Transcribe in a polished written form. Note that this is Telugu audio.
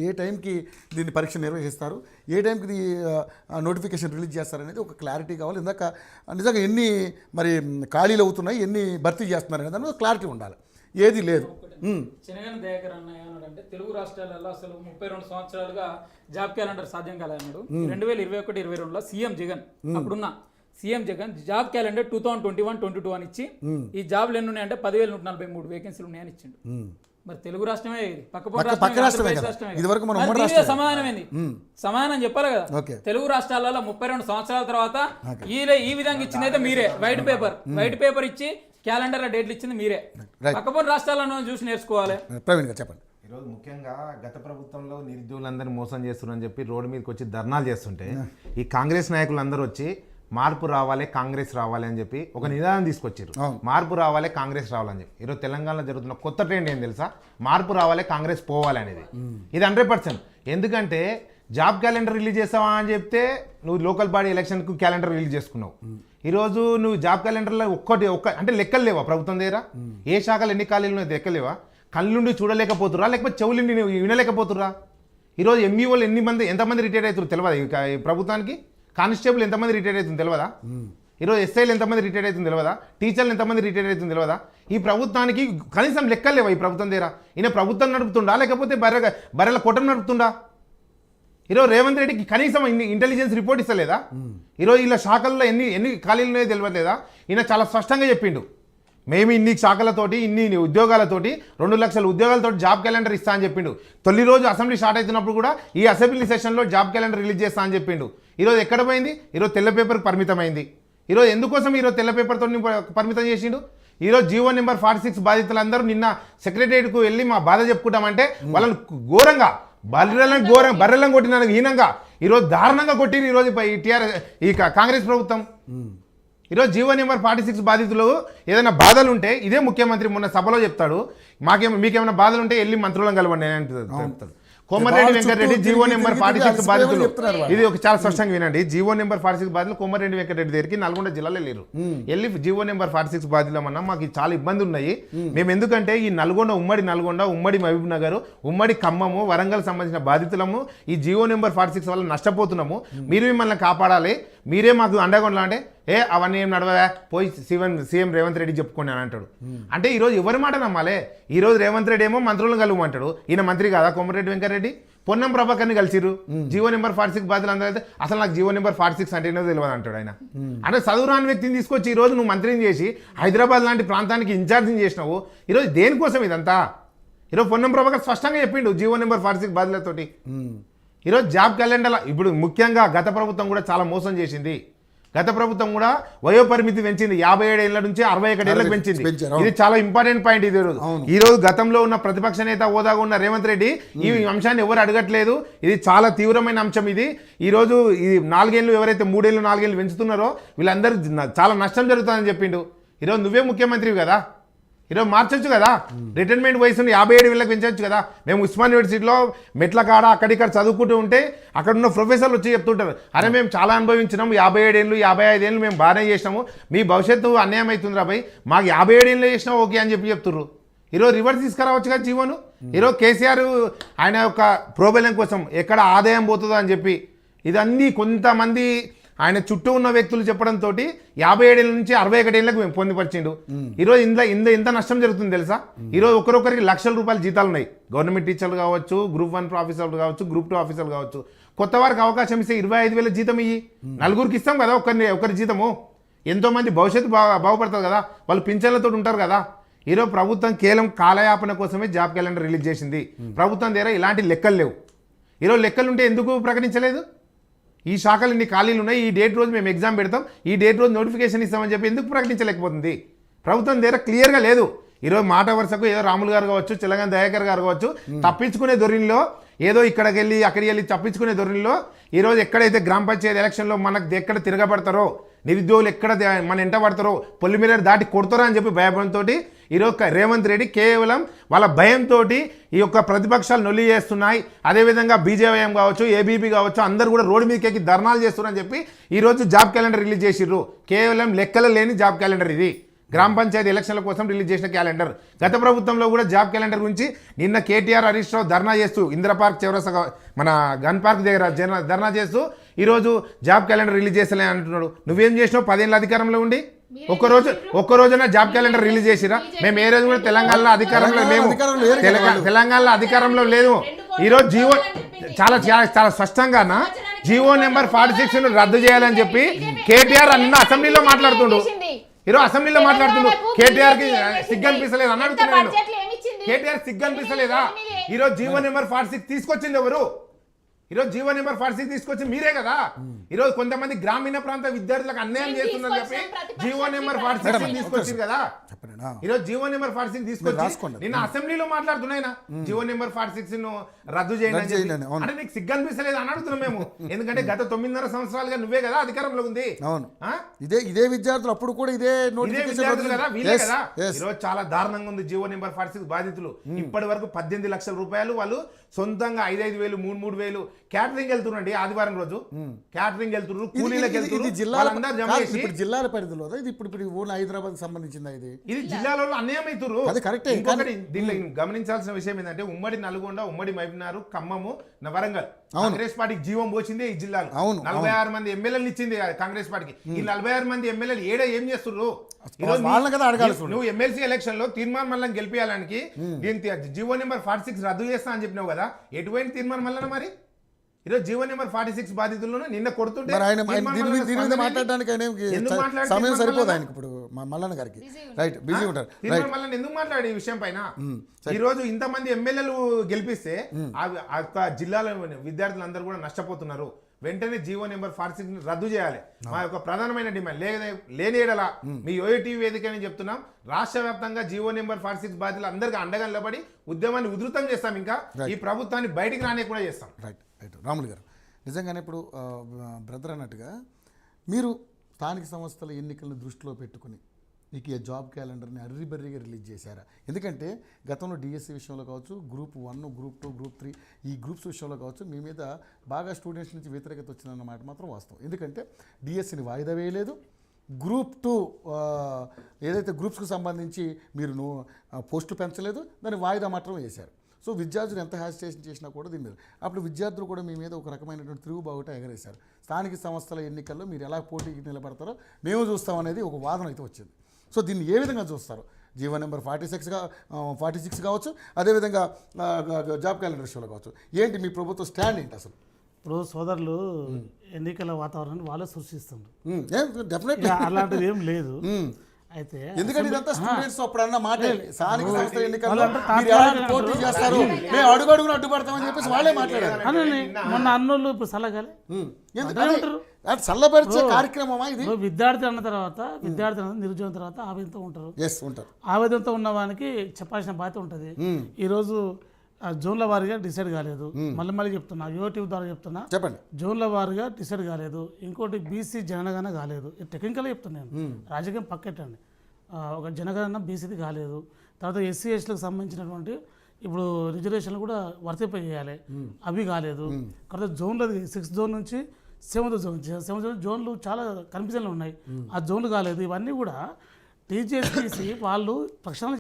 ఏ టైంకి దీన్ని పరీక్ష నిర్వహిస్తారు, ఏ టైంకి నోటిఫికేషన్ రిలీజ్ చేస్తారనేది ఒక క్లారిటీ కావాలి. ఇందాక నిజంగా ఎన్ని మరి ఖాళీలు అవుతున్నాయి, ఎన్ని భర్తీ చేస్తున్నారు అనేది దాని క్లారిటీ ఉండాలి. ఏది లేదు. చినగన దయాకర్ అన్న ఏమన్నాడంటే తెలుగు రాష్ట్రాలలో అసలు 32 సంవత్సరాలుగా జాబ్ క్యాలెండర్ సాధ్యం కాదన్నాడు. 2021-22లో సీఎం జగన్ అప్పుడున్న సీఎం జగన్ జాబ్ క్యాలెండర్ 2021-22 అని ఇచ్చి ఈ జాబ్లు ఎన్ని ఉన్నాయంటే 10,143 వేకెన్సీలు ఉన్నాయని ఇచ్చిండు. మరి తెలుగు రాష్ట్రమే ఇది, పక్క రాష్ట్రమే. సమాధానం ఏంది? సమాధానం చెప్పాలి కదా. తెలుగు రాష్ట్రాలలో 32 సంవత్సరాల తర్వాత ఈ విధంగా ఇచ్చింది అయితే మీరే. వైట్ పేపర్ ఇచ్చి క్యాలెండర్ డేట్లు ఇచ్చింది మీరే. పక్కపొంటి రాష్ట్రాలను చూసి నేర్చుకోవాలి. ప్రవీణ్ గారు చెప్పండి. ఈరోజు ముఖ్యంగా గత ప్రభుత్వంలో నిరుద్యోగులందరినీ మోసం చేస్తున్నారని చెప్పి రోడ్డు మీదకి వచ్చి ధర్నాలు చేస్తుంటే ఈ కాంగ్రెస్ నాయకులందరూ వచ్చి మార్పు రావాలి, కాంగ్రెస్ రావాలి అని చెప్పి ఒక నిదానం తీసుకొచ్చారు. మార్పు రావాలి, కాంగ్రెస్ రావాలని చెప్పి. ఈరోజు తెలంగాణలో జరుగుతున్న కొత్త ట్రెండ్ ఏం తెలుసా? మార్పు రావాలి, కాంగ్రెస్ పోవాలి అనేది. ఇది 100%. ఎందుకంటే జాబ్ క్యాలెండర్ రిలీజ్ చేస్తావా అని చెప్తే నువ్వు లోకల్ బాడీ ఎలక్షన్కు క్యాలెండర్ రిలీజ్ చేసుకున్నావు. ఈరోజు నువ్వు జాబ్ క్యాలెండర్లో అంటే లెక్కలు లేవా ప్రభుత్వం దగ్గర? ఏ శాఖలు ఎన్ని ఖాళీలు ఉన్నాయి లెక్కలేవా? కళ్ళుండి చూడలేకపోతురా, లేకపోతే చెవులుండి వినలేకపోతురా? ఈరోజు ఎంఈఓలు ఎంతమంది రిటైర్ అవుతారు తెలియదా ఈ ప్రభుత్వానికి? కానిస్టేబుల్ ఎంతమంది రిటైర్ అవుతుంది తెలియదా? ఈరోజు ఎస్ఐలు ఎంతమంది రిటైర్ అవుతుంది తెలియదా? టీచర్లు ఎంతమంది రిటైర్ అవుతుంది తెలియదా? ఈ ప్రభుత్వానికి కనీసం లెక్కలు లేవా ఈ ప్రభుత్వం దగ్గర? ఈయన ప్రభుత్వం నడుపుతుండా లేకపోతే బర్రెల కొట్టం నడుపుతుండా? ఈరోజు రేవంత్ రెడ్డికి కనీసం ఇంటెలిజెన్స్ రిపోర్ట్ ఇస్తలేదా? ఈరోజు ఇలా శాఖల్లో ఎన్ని ఖాళీలు ఉన్నాయో తెలియట్లేదా? ఈయన చాలా స్పష్టంగా చెప్పిండు, మేము ఇన్ని శాఖలతోటి ఇన్ని ఉద్యోగాలతోటి 2 లక్షల ఉద్యోగాలతో జాబ్ క్యాలెండర్ ఇస్తా అని చెప్పిండు. తొలి రోజు అసెంబ్లీ స్టార్ట్ అవుతున్నప్పుడు కూడా ఈ అసెంబ్లీ సెషన్లో జాబ్ క్యాలెండర్ రిలీజ్ చేస్తా అని చెప్పిండు. ఈరోజు ఎక్కడ పోయింది? ఈరోజు తెల్ల పేపర్కి పరిమితమైంది. ఈరోజు ఎందుకోసం ఈరోజు తెల్ల పేపర్తో పరిమితం చేసిండు? ఈరోజు జీవో నెంబర్ 46 బాధితులందరూ నిన్న సెక్రటరియట్కు వెళ్ళి మా బాధ చెప్పుకుంటామంటే వాళ్ళని ఘోరంగా బర్రెలను కొట్టిన హీనంగా ఈరోజు దారుణంగా కొట్టింది ఈరోజు ఈ కాంగ్రెస్ ప్రభుత్వం. ఈరోజు జీవో నెంబర్ 46 బాధితులు ఏదైనా బాధలు ఉంటే ఇదే ముఖ్యమంత్రి మొన్న సభలో చెప్తాడు, మీకేమైనా బాధలు ఉంటే వెళ్ళి మంత్రులను కలవండి అని చెప్తాడు. కోమటిరెడ్డి వెంకటరెడ్డి జీవో నెంబర్ 46 బాధితులు, ఇది ఒక చాలా స్పష్టంగా వినండి. జీవో నెంబర్ 46 బాధితులు కోమటిరెడ్డి వెంకటరెడ్డి దగ్గరికి నల్గొండ జిల్లాలో వెళ్ళి జీవో నెంబర్ 46 బాధితులమన్నా మాకు చాలా ఇబ్బంది ఉన్నాయి మేము, ఎందుకంటే ఈ ఉమ్మడి నల్గొండ, ఉమ్మడి మహబూబ్ నగర్, ఉమ్మడి ఖమ్మము, వరంగల్ సంబంధించిన బాధితులము ఈ జీవో నెంబర్ 46 వల్ల నష్టపోతున్నాము, మీరు మిమ్మల్ని కాపాడాలి, మీరే మాకు అండగా అంటే అవన్నీ ఏం నడవా, పోయి సీఎం రేవంత్ రెడ్డి చెప్పుకోండి అని అంటాడు. అంటే ఈరోజు ఎవరి మాట నమ్మాలి? ఈరోజు రేవంత్ రెడ్డి ఏమో మంత్రులను కలవమంటాడు, ఈయన మంత్రి కాదా కోమటిరెడ్డి వెంకటరెడ్డి? పొన్నం ప్రభాకర్ని కలిసిరు, జీవో నెంబర్ 46 బాధ్యులు అందరూ అయితే అసలు నాకు జీవో నెంబర్ 46 అంటేనే తెలియదు అంటాడు ఆయన. అంటే చదువురాని వ్యక్తిని తీసుకొచ్చి ఈరోజు నువ్వు మంత్రిని చేసి హైదరాబాద్ లాంటి ప్రాంతానికి ఇన్ఛార్జిని చేసినావు. ఈరోజు దేనికోసం ఇదంతా? ఈరోజు పొన్నం ప్రభాకర్ స్పష్టంగా చెప్పిండు జీవో నెంబర్ 46 బాధ్యులతోటి. ఈరోజు జాబ్ క్యాలెండర్ ఇప్పుడు ముఖ్యంగా గత ప్రభుత్వం కూడా చాలా మోసం చేసింది. గత ప్రభుత్వం కూడా వయోపరిమితి పెంచింది, 57 ఏళ్ల నుంచి 61 ఏళ్ళకి పెంచింది. ఇది చాలా ఇంపార్టెంట్ పాయింట్. ఈ రోజు గతంలో ఉన్న ప్రతిపక్ష నేత హోదాగా ఉన్న రేవంత్ రెడ్డి ఈ అంశాన్ని ఎవరు అడగట్లేదు. ఇది చాలా తీవ్రమైన అంశం. ఈ రోజు ఈ 4 ఏళ్ళు ఎవరైతే 3 ఏళ్ళు 4 ఏళ్ళు పెంచుతున్నారో వీళ్ళందరూ చాలా నష్టం జరుగుతుందని చెప్పిండు. ఈరోజు నువ్వే ముఖ్యమంత్రివి కదా, ఈరోజు మార్చొచ్చు కదా, రిటైర్మెంట్ వయసును 57 ఏళ్ళకి పెంచవచ్చు కదా. మేము ఉస్మాన్ యూనివర్సిటీలో మెట్ల కాడ అక్కడిక్కడ చదువుకుంటూ ఉంటే అక్కడ ఉన్న ప్రొఫెసర్లు వచ్చి చెప్తుంటారు, అరే మేము చాలా అనుభవించినాము, 57 ఏళ్ళు 55 ఏళ్ళు మేము బాగానే చేసినాము, మీ భవిష్యత్తు అన్యాయం అవుతుందిరా భయ్, మాకు 57 ఏళ్ళు చేసినా ఓకే అని చెప్తున్నారు. ఈరోజు రివర్స్ తీసుకురావచ్చు కదా జీవోను. ఈరోజు కేసీఆర్ ఆయన యొక్క ప్రోబల్యం కోసం ఎక్కడ ఆదాయం పోతుందో అని చెప్పి ఇదన్నీ కొంతమంది ఆయన చుట్టూ ఉన్న వ్యక్తులు చెప్పడంతో 57 ఏళ్ళ నుంచి 61 ఏళ్ళకు మేము పొందుపరిచిండు. ఈరోజు ఇంత నష్టం జరుగుతుంది తెలుసా? ఈరోజు ఒకరొకరికి లక్షల రూపాయల జీతాలు ఉన్నాయి. గవర్నమెంట్ టీచర్లు కావచ్చు, గ్రూప్ 1 ఆఫీసర్లు కావచ్చు, గ్రూప్ 2 ఆఫీసర్లు కావచ్చు. కొత్త వారికి అవకాశం ఇస్తే 25,000 జీతం ఇయ్యి, నలుగురికి ఇస్తాం కదా ఒకరి జీతము. ఎంతోమంది భవిష్యత్తు బాగుపడతారు కదా, వాళ్ళు పింఛన్లతో ఉంటారు కదా. ఈరోజు ప్రభుత్వం కేవలం కాలయాపన కోసమే జాబ్ క్యాలెండర్ రిలీజ్ చేసింది. ప్రభుత్వం దగ్గర ఇలాంటి లెక్కలు లేవు. ఈరోజు లెక్కలుంటే ఎందుకు ప్రకటించలేదు? ఈ శాఖలు ఇన్ని ఖాళీలు ఉన్నాయి, ఈ డేట్ రోజు మేము ఎగ్జామ్ పెడతాం, ఈ డేట్ రోజు నోటిఫికేషన్ ఇస్తామని చెప్పి ఎందుకు ప్రకటించలేకపోతుంది? ప్రభుత్వం దగ్గర క్లియర్గా లేదు. ఈరోజు మాట వరుసకు ఏదో రాములు గారు కావచ్చు, చిలగన దయాకర్ గారు కావచ్చు, తప్పించుకునే ధోరణిలో ఏదో ఇక్కడికి వెళ్ళి అక్కడికి వెళ్ళి తప్పించుకునే ధోరణిలో ఈరోజు ఎక్కడైతే గ్రామ పంచాయతీ ఎలక్షన్లో మనకు ఎక్కడ తిరగబడతారో, నిరుద్యోగులు ఎక్కడ మన ఎంట పడతారో, పొలిమేర దాటి కొడతారో అని చెప్పి భయపడంతో ఈరోజు రేవంత్ రెడ్డి కేవలం వాళ్ళ భయంతో ఈ యొక్క ప్రతిపక్షాలు నొల్లి చేస్తున్నాయి. అదేవిధంగా బీజేవైఎం కావచ్చు, ఏబీపీ కావచ్చు, అందరూ కూడా రోడ్డు మీదకి ఎక్కి ధర్నాలు చేస్తున్నారని చెప్పి ఈరోజు జాబ్ క్యాలెండర్ రిలీజ్ చేసిర్రు. కేవలం లెక్కలు లేని జాబ్ క్యాలెండర్ ఇది. గ్రామ పంచాయతీ ఎలక్షన్ల కోసం రిలీజ్ చేసిన క్యాలెండర్. గత ప్రభుత్వంలో కూడా జాబ్ క్యాలెండర్ గురించి నిన్న కేటీఆర్ హరీష్ రావు ధర్నా చేస్తూ ఇందిరా పార్క్ చౌరస్తా మన గన్ పార్క్ దగ్గర ధర్నా చేస్తూ ఈరోజు జాబ్ క్యాలెండర్ రిలీజ్ చేస్తలే అంటున్నాడు. నువ్వేం చేసినావు 10 ఏళ్ళ అధికారంలో ఉండి? ఒక్క రోజున జాబ్ క్యాలెండర్ రిలీజ్ చేసిరా? మేము ఏ రోజు కూడా తెలంగాణలో అధికారంలో లేము, తెలంగాణలో అధికారంలో లేదు. ఈరోజు జీవో చాలా చాలా చాలా స్పష్టంగా జీవో నెంబర్ 46 రద్దు చేయాలని చెప్పి కేటీఆర్ అన్న అసెంబ్లీలో మాట్లాడుతుండు. ఈరోజు అసెంబ్లీలో మాట్లాడుతుండు. కేటీఆర్ కి సిగ్గు అనిపిస్తలేదు అని అడుగుతున్నాను. కేటీఆర్ సిగ్గు అనిపిస్తలేదా? ఈరోజు జీవో నెంబర్ 46 తీసుకొచ్చింది ఎవరు? ఈరోజు జీవో నెంబర్ 46 తీసుకొచ్చి మీరే కదా. ఈరోజు కొంతమంది గ్రామీణ ప్రాంత విద్యార్థులకు అన్యాయం చేస్తుందని చెప్పి జీవో నెంబర్ 46 తీసుకొచ్చింది కదా. ఈరోజు జీవో నెంబర్ 46 తీసుకొచ్చి నిన్న అసెంబ్లీలో మాట్లాడుతున్నాయినా జీవో నెంబర్ 46 ను రద్దు చేయండి అంటే నీకు సిగ్గు అనిపిస్తలేదు అని అడుగుతున్నాం మేము. ఎందుకంటే గత 9.5 సంవత్సరాలుగా నువ్వే కదా అధికారంలో ఉంది. ఇదే విద్యార్థులు అప్పుడు కూడా ఇదే కదా, వీళ్ళే కదా. ఈరోజు చాలా దారుణంగా ఉంది జీవో నెంబర్ 46 బాధితులు. ఇప్పటి వరకు 18 లక్షల రూపాయలు వాళ్ళు సొంతంగా 5,000 3,000 క్యాటరింగ్ వెళ్తున్నాండి. ఆదివారం రోజు క్యాటరింగ్ వెళ్తున్నారు, కూలీలకు వెళ్తున్నారు. జిల్లాల పరిధిలో ఇప్పుడు ఓన్ హైదరాబాద్ సంబంధించిందా? ఇది జిల్లాలో అన్యాయం అవుతారు. ఇంకొకటి దీనిలో గమనించాల్సిన విషయం ఏంటంటే ఉమ్మడి నల్గొండ, ఉమ్మడి మహబూబ్నగర్, ఖమ్మము, వరంగల్ కాంగ్రెస్ పార్టీకి జీవం పోసింది ఈ జిల్లాలో. 46 మంది ఎమ్మెల్యేలు ఇచ్చింది కాంగ్రెస్ పార్టీకి. ఈ 46 మంది ఎమ్మెల్యేలు ఏం చేస్తున్నారు? నువ్వు ఎమ్మెల్సీ ఎలక్షన్ లో తీర్మాన్ మల్లని గెలిపించాలని దీని జీవో నెంబర్ 46 రద్దు చేస్తా అని చెప్పినావు కదా. ఎటువంటి తీర్మాన్ మల్లన మరి? ఈరోజు జీవో నెంబర్ 46 బాధితులను నిన్న కొడుతుంటే మాట్లాడడానికి సమయం సరిపోదు ఆయనకి. ఇప్పుడు మల్లన్న గారికి రైట్ బిజీ ఉంటారు. మల్లన్న ఎందుకు మాట్లాడే ఈ విషయం పైన? ఈ రోజు ఇంతమంది ఎమ్మెల్యేలు గెలిపిస్తే ఆ జిల్లాలో విద్యార్థులందరూ కూడా నష్టపోతున్నారు. వెంటనే జీవో నెంబర్ 46 రద్దు చేయాలి. మా యొక్క ప్రధానమైన డిమాండ్. లేని ఏడల మీ ఓటీవీ వేదిక అని చెప్తున్నాం, రాష్ట్ర వ్యాప్తంగా జీవో నెంబర్ 46 బాధ్యులు అందరికీ అండగా నిలబడి ఉద్యమాన్ని ఉధృతం చేస్తాం. ఇంకా ఈ ప్రభుత్వాన్ని బయటికి రానియకుండా చేస్తాం. రైట్ రైట్ రాములు గారు, నిజంగానే ఇప్పుడు బ్రదర్ అన్నట్టుగా మీరు స్థానిక సంస్థల ఎన్నికలను దృష్టిలో పెట్టుకుని మీకు ఈ జాబ్ క్యాలెండర్ని అర్రిబర్రిగా రిలీజ్ చేశారా? ఎందుకంటే గతంలో డిఎస్సి విషయంలో కావచ్చు, గ్రూప్ 1, గ్రూప్ 2, గ్రూప్ 3 ఈ గ్రూప్స్ విషయంలో కావచ్చు మీ మీద బాగా స్టూడెంట్స్ నుంచి వ్యతిరేకత వచ్చిందన్నమాట మాత్రం వాస్తవం. ఎందుకంటే డిఎస్సిని వాయిదా వేయలేదు, గ్రూప్ 2 ఏదైతే గ్రూప్స్కి సంబంధించి మీరు పోస్టులు పెంచలేదు, దాన్ని వాయిదా మాత్రం వేశారు. సో విద్యార్థులు ఎంత హ్యాసిటేషన్ చేసినా కూడా దీని మీద అప్పుడు విద్యార్థులు కూడా మీ మీద ఒక రకమైనటువంటి తిరుగుబావుట ఎగరేశారు. స్థానిక సంస్థల ఎన్నికల్లో మీరు ఎలా పోటీకి నిలబడతారో మేము చూస్తామనేది ఒక వాదన అయితే వచ్చింది. సో దీన్ని ఏ విధంగా చూస్తారు? జీవో నెంబర్ 46 కావచ్చు, అదేవిధంగా జాబ్ క్యాలెండర్ విషయంలో కావచ్చు, ఏంటి మీ ప్రభుత్వ స్టాండ్ ఏంటి అసలు? ఇప్పుడు సోదరులు ఎన్నికల వాతావరణాన్ని వాళ్ళే సృష్టిస్తున్నారు. డెఫినెట్లీ అలాంటిది ఏం లేదు. అయితే ఎందుకంటే ఇదంతా స్టూడెంట్స్ అప్పుడన్నా మాట స్థానిక సంస్థల ఎన్నికల్లో పోటీ చేస్తారు, మేము అడుగడుగున అడ్డుపడతామని చెప్పేసి వాళ్ళే మాట్లాడారు. మొన్న అన్నోళ్ళు ఇప్పుడు సలగాలి చల్లబరిచే కార్యక్రమమా ఇది? విద్యార్థి అన్న తర్వాత నిరుద్యోగం తర్వాత ఆవేదనతో ఉంటారు. ఆవేదనతో ఉన్న వానికి చెప్పాల్సిన బాధ్యత ఉంటుంది. ఈరోజు జోన్ల వారీగా డిసైడ్ కాలేదు. మళ్ళీ చెప్తున్నా, యూట్యూబ్ ద్వారా చెప్తున్నా, చెప్పండి. జోన్ల వారీగా డిసైడ్ కాలేదు. ఇంకోటి బీసీ జనగణన కాలేదు. టెక్నికల్గా చెప్తున్నాను, రాజకీయం పక్కెట్టండి. ఒక జనగణన బీసీది కాలేదు. తర్వాత ఎస్సీ ఎస్టీలకు సంబంధించినటువంటి ఇప్పుడు రిజర్వేషన్లు కూడా వర్తింప చేయాలి, అవి కాలేదు. తర్వాత జోన్లు 6th జోన్ నుంచి 7th జోన్ జోన్లు చాలా కన్ఫ్యూజన్లు ఉన్నాయి. ఆ జోన్లు కాలేదు. ఇవన్నీ కూడా టీజీఎస్టీసీ వాళ్ళు ప్రక్షాళన